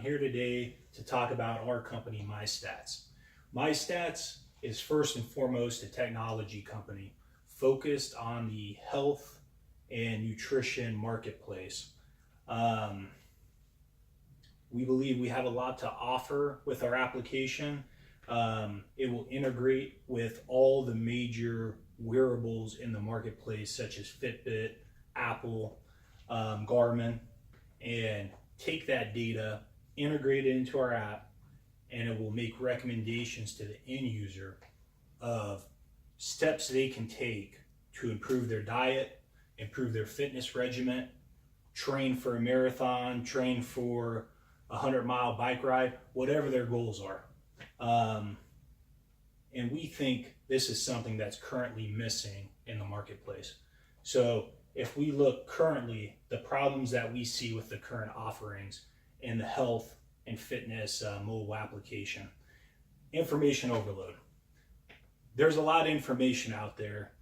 here today to talk about our company, MyStats. MyStats is first and foremost a technology company focused on the health and nutrition marketplace. We believe we have a lot to offer with our application. It will integrate with all the major wearables in the marketplace, such as Fitbit, Apple, Garmin, and take that data, integrate it into our app, and it will make recommendations to the end user of steps they can take to improve their diet, improve their fitness regimen, train for a marathon, train for a 100-mile bike ride, whatever their goals are. And we think this is something that's currently missing in the marketplace. So if we look currently, the problems that we see with the current offerings in the health and fitness mobile application, information overload. There's a lot of information out there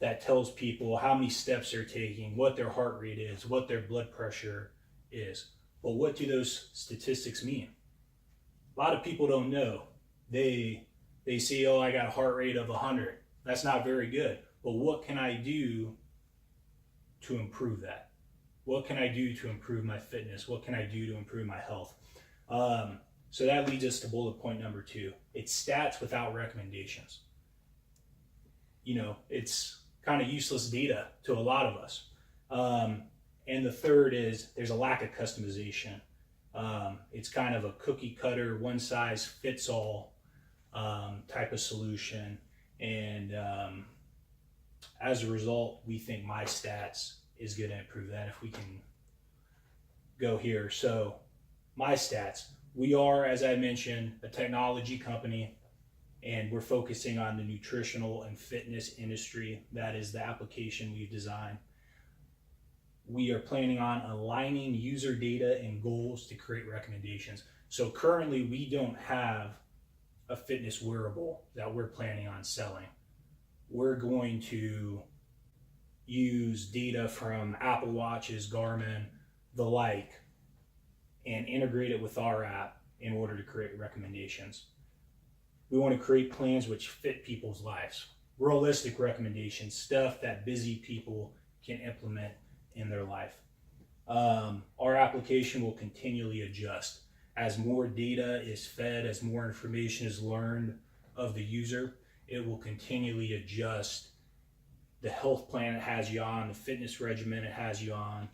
that tells people how many steps they're taking, what their heart rate is, what their blood pressure is. But what do those statistics mean? A lot of people don't know. They say, oh, I got a heart rate of 100. That's not very good. But what can I do to improve that? What can I do to improve my fitness? What can I do to improve my health? So that leads us to bullet point number 2. It's stats without recommendations. It's kind of useless data to a lot of us. And the third is there's a lack of customization. It's kind of a cookie cutter, one size fits all type of solution. And as a result, we think MyStats is going to improve that. If we can go here. So MyStats, we are, as I mentioned, a technology company, and we're focusing on the nutritional and fitness industry. That is the application we've designed. We are planning on aligning user data and goals to create recommendations. So currently we don't have a fitness wearable that we're planning on selling. We're going to use data from Apple Watches, Garmin, the like, and integrate it with our app in order to create recommendations. We want to create plans which fit people's lives. Realistic recommendations, stuff that busy people can implement in their life. Our application will continually adjust. As more data is fed, as more information is learned of the user, it will continually adjust the health plan it has you on, the fitness regimen it has you on.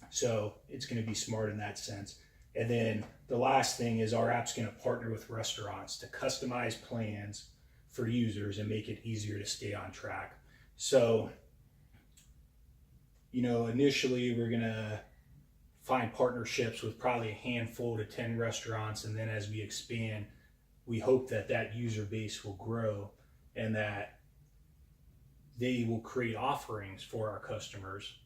So it's going to be smart in that sense. And then the last thing is our app's going to partner with restaurants to customize plans for users and make it easier to stay on track. So, initially we're going to find partnerships with probably a handful to 10 restaurants. And then as we expand, we hope that that user base will grow and that they will create offerings for our customers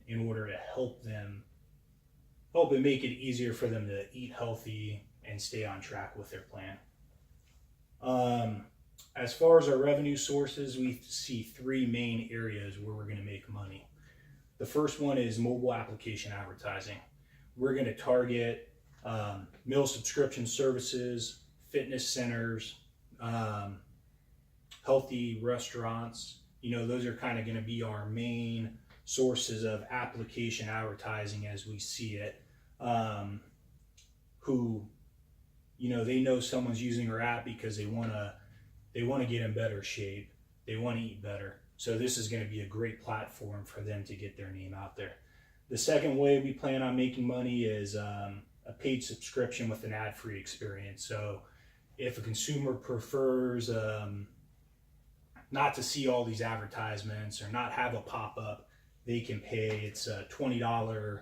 in order to help it make it easier for them to eat healthy and stay on track with their plan. As far as our revenue sources, we see 3 main areas where we're going to make money. The first one is mobile application advertising. We're going to target meal subscription services, fitness centers, healthy restaurants. Those are kind of going to be our main sources of application advertising as we see it. Who, they know someone's using our app because they want to get in better shape. They want to eat better. So this is going to be a great platform for them to get their name out there. The second way we plan on making money is a paid subscription with an ad-free experience. So if a consumer prefers not to see all these advertisements or not have a pop-up, they can pay. It's a $20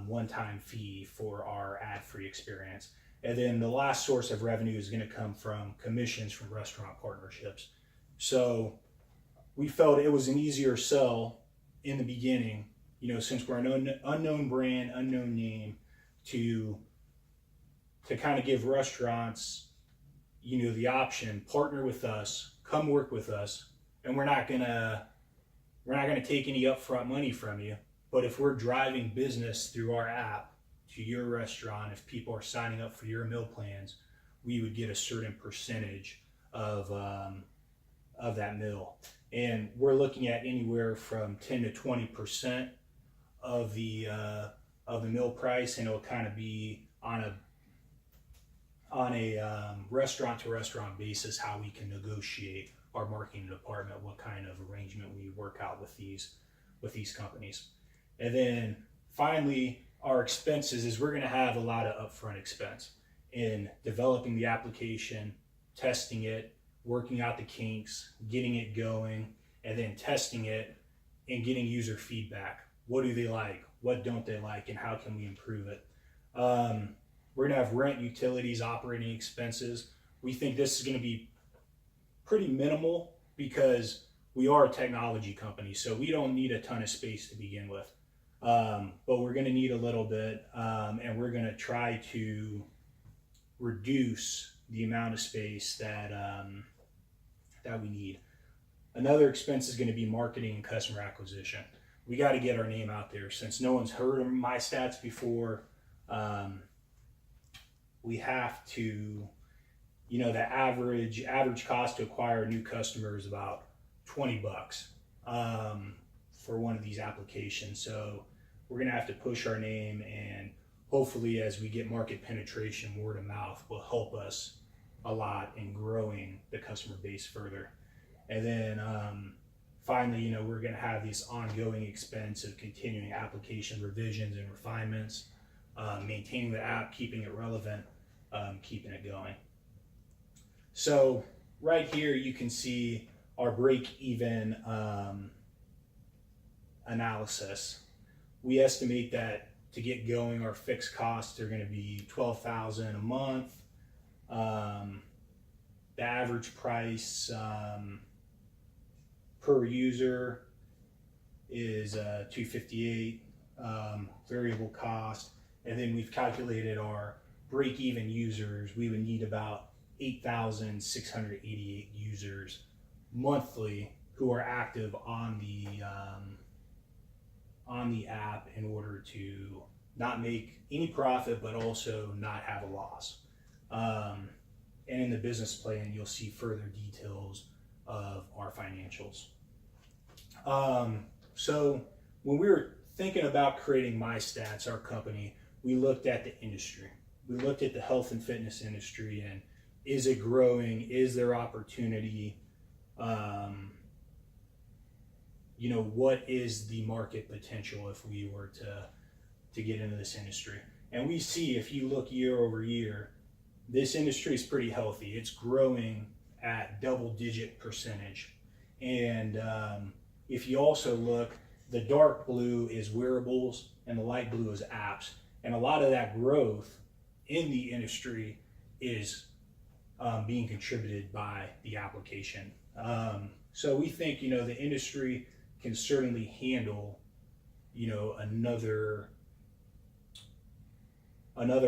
one-time fee for our ad-free experience. And then the last source of revenue is going to come from commissions from restaurant partnerships. So we felt it was an easier sell in the beginning, since we're an unknown brand, unknown name, to kind of give restaurants, the option, partner with us, come work with us, and we're not gonna take any upfront money from you. But if we're driving business through our app to your restaurant, if people are signing up for your meal plans, we would get a certain percentage of that meal. And we're looking at anywhere from 10 to 20% of the meal price, and it'll kind of be on a restaurant to restaurant basis how we can negotiate our marketing department, what kind of arrangement we work out with these companies. And then finally, our expenses is we're going to have a lot of upfront expense in developing the application, testing it, working out the kinks, getting it going, and then testing it and getting user feedback. What do they like? What don't they like? And how can we improve it? We're going to have rent, utilities, operating expenses. We think this is going to be pretty minimal because we are a technology company, so we don't need a ton of space to begin with. But we're going to need a little bit, and we're going to try to reduce the amount of space that we need. Another expense is going to be marketing and customer acquisition. We got to get our name out there. Since no one's heard of MyStats before, we have to, the average cost to acquire a new customer is about $20 for one of these applications. So we're going to have to push our name, and hopefully as we get market penetration, word of mouth will help us a lot in growing the customer base further. And then finally, we're going to have this ongoing expense of continuing application revisions and refinements, maintaining the app, keeping it relevant, keeping it going. So right here you can see our break-even analysis. We estimate that to get going, our fixed costs are going to be $12,000 a month. The average price per user is $258, variable cost, and then we've calculated our break-even users. We would need about 8,688 users monthly who are active on the app in order to not make any profit, but also not have a loss. And in the business plan, you'll see further details of our financials. So when we were thinking about creating MyStats, our company, we looked at the industry. We looked at the health and fitness industry, and is it growing? Is there opportunity? What is the market potential if we were to get into this industry? And we see, if you look year over year, this industry is pretty healthy. It's growing at double-digit percentage. And if you also look, the dark blue is wearables and the light blue is apps. And a lot of that growth in the industry is being contributed by the application. So we think, the industry can certainly handle, another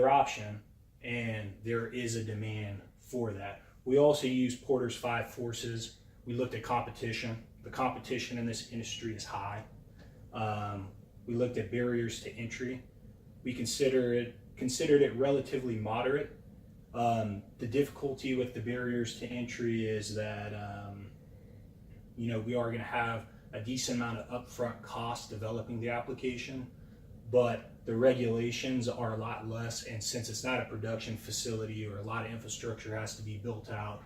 option, and there is a demand for that. We also use Porter's 5 forces. We looked at competition. The competition in this industry is high. We looked at barriers to entry. We considered it relatively moderate. The difficulty with the barriers to entry is that we are going to have a decent amount of upfront cost developing the application, but the regulations are a lot less, and since it's not a production facility or a lot of infrastructure has to be built out,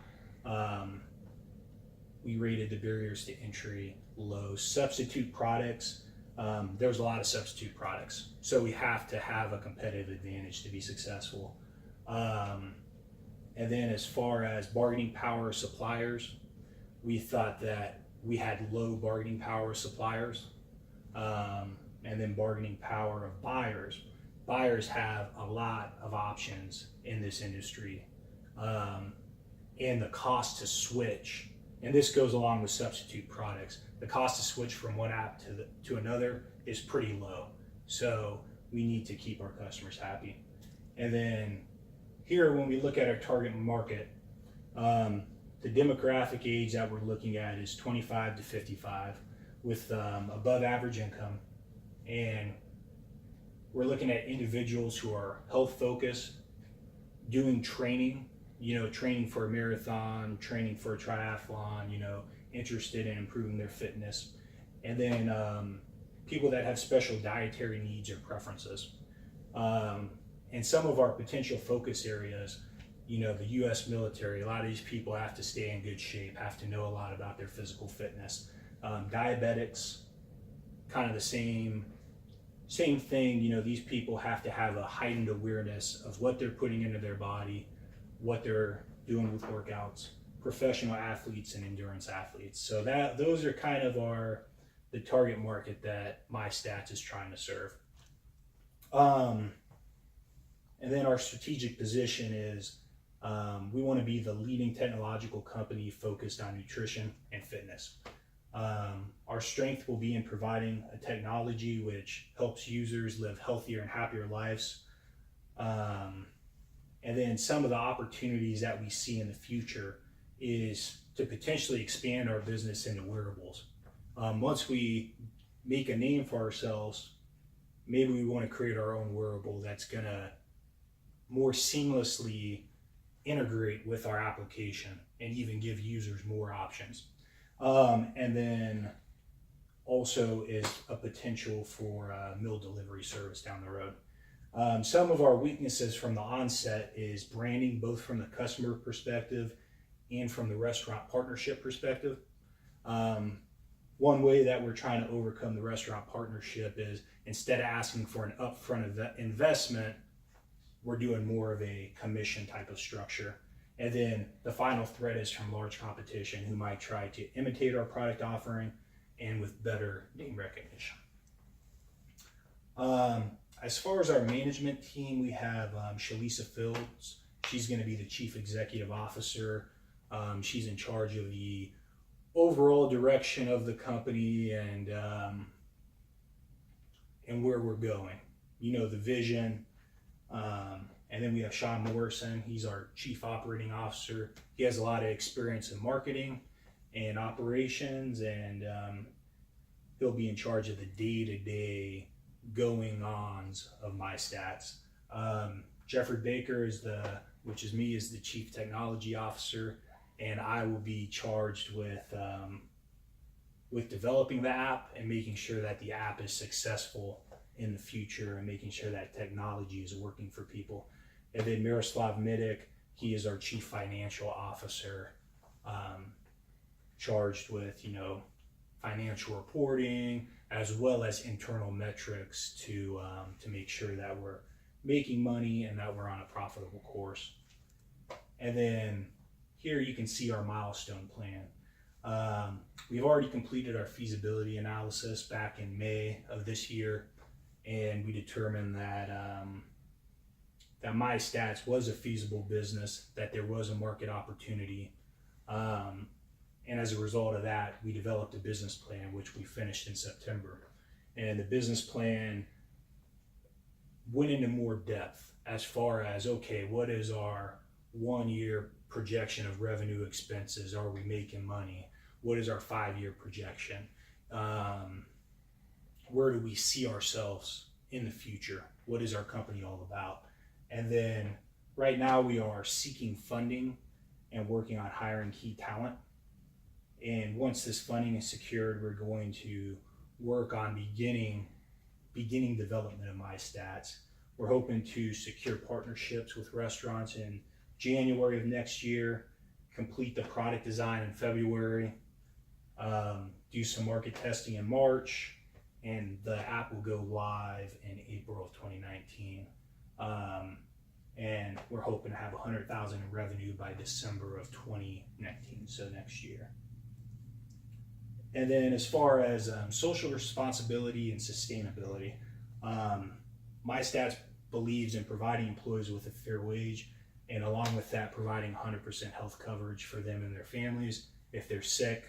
we rated the barriers to entry low. Substitute products, there's a lot of substitute products, so we have to have a competitive advantage to be successful. And then as far as bargaining power of suppliers, we thought that we had low bargaining power of suppliers, and then bargaining power of buyers. Buyers have a lot of options in this industry, and the cost to switch, and this goes along with substitute products, the cost to switch from one app to another is pretty low. So we need to keep our customers happy. And then here, when we look at our target market, the demographic age that we're looking at is 25 to 55 with above average income. And we're looking at individuals who are health focused, doing training, training for a marathon, training for a triathlon, interested in improving their fitness. And then people that have special dietary needs or preferences. And some of our potential focus areas, the U.S. military, a lot of these people have to stay in good shape, have to know a lot about their physical fitness. Diabetics, kind of the same thing. These people have to have a heightened awareness of what they're putting into their body, what they're doing with workouts. Professional athletes and endurance athletes. So those are kind of the target market that MyStats is trying to serve. And then our strategic position is we want to be the leading technological company focused on nutrition and fitness. Our strength will be in providing a technology which helps users live healthier and happier lives. And then some of the opportunities that we see in the future is to potentially expand our business into wearables. Once we make a name for ourselves, maybe we want to create our own wearable that's going to more seamlessly integrate with our application and even give users more options. And then also is a potential for a meal delivery service down the road. Some of our weaknesses from the onset is branding, both from the customer perspective and from the restaurant partnership perspective. One way that we're trying to overcome the restaurant partnership is instead of asking for an upfront investment, we're doing more of a commission type of structure. And then the final threat is from large competition who might try to imitate our product offering and with better name recognition. As far as our management team, we have Shalisa Fields. She's going to be the Chief Executive Officer. She's in charge of the overall direction of the company and where we're going. The vision. And then we have Sean Morrison. He's our Chief Operating Officer. He has a lot of experience in marketing and operations, and he'll be in charge of the day-to-day going-ons of MyStats. Geoffrey Baker which is me, is the Chief Technology Officer, and I will be charged with developing the app and making sure that the app is successful in the future and making sure that technology is working for people. And then Miroslav Midik, he is our Chief Financial Officer, charged with, financial reporting as well as internal metrics to make sure that we're making money and that we're on a profitable course. And then here you can see our milestone plan. We've already completed our feasibility analysis back in May of this year, and we determined that that MyStats was a feasible business, that there was a market opportunity, and as a result of that, we developed a business plan, which we finished in September. And the business plan went into more depth as far as, okay, what is our 1 year projection of revenue expenses? Are we making money? What is our 5-year projection? Where do we see ourselves in the future? What is our company all about? And then right now we are seeking funding and working on hiring key talent. And once this funding is secured, we're going to work on beginning development of MyStats. We're hoping to secure partnerships with restaurants in January of next year, complete the product design in February, do some market testing in March, and the app will go live in April of 2019. And we're hoping to have 100,000 in revenue by December of 2019, so next year. And then as far as social responsibility and sustainability, MyStats believes in providing employees with a fair wage, and along with that, providing 100% health coverage for them and their families. If they're sick,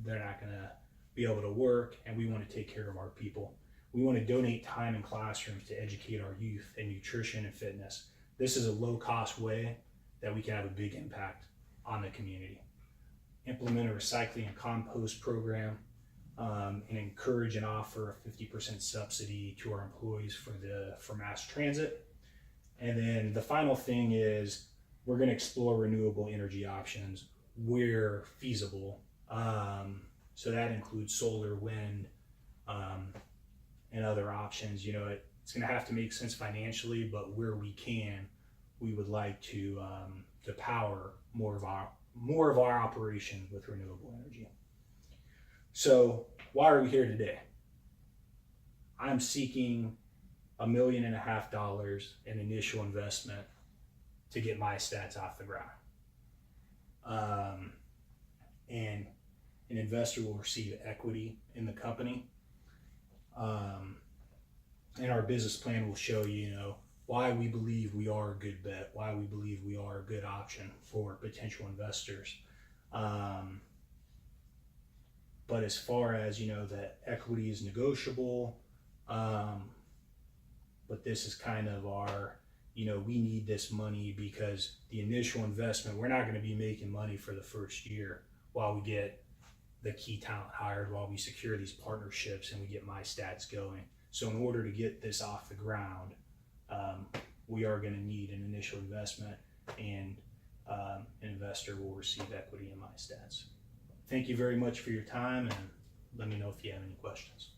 they're not going to be able to work, and we want to take care of our people. We want to donate time in classrooms to educate our youth in nutrition and fitness. This is a low-cost way that we can have a big impact on the community. Implement a recycling and compost program. and encourage and offer a 50% subsidy to our employees for mass transit. And then the final thing is we're going to explore renewable energy options where feasible. So that includes solar, wind, and other options. You know, it's going to have to make sense financially, but where we can, we would like to power more of our operation with renewable energy. So why are we here today? I'm seeking $1.5 million in initial investment to get MyStats off the ground. And an investor will receive equity in the company. And our business plan will show you, why we believe we are a good bet, why we believe we are a good option for potential investors. But as far as, that equity is negotiable, but this is kind of our, we need this money because the initial investment, we're not going to be making money for the first year while we get the key talent hired, while we secure these partnerships and we get MyStats going. So in order to get this off the ground, we are going to need an initial investment, and an investor will receive equity in MyStats. Thank you very much for your time, and let me know if you have any questions.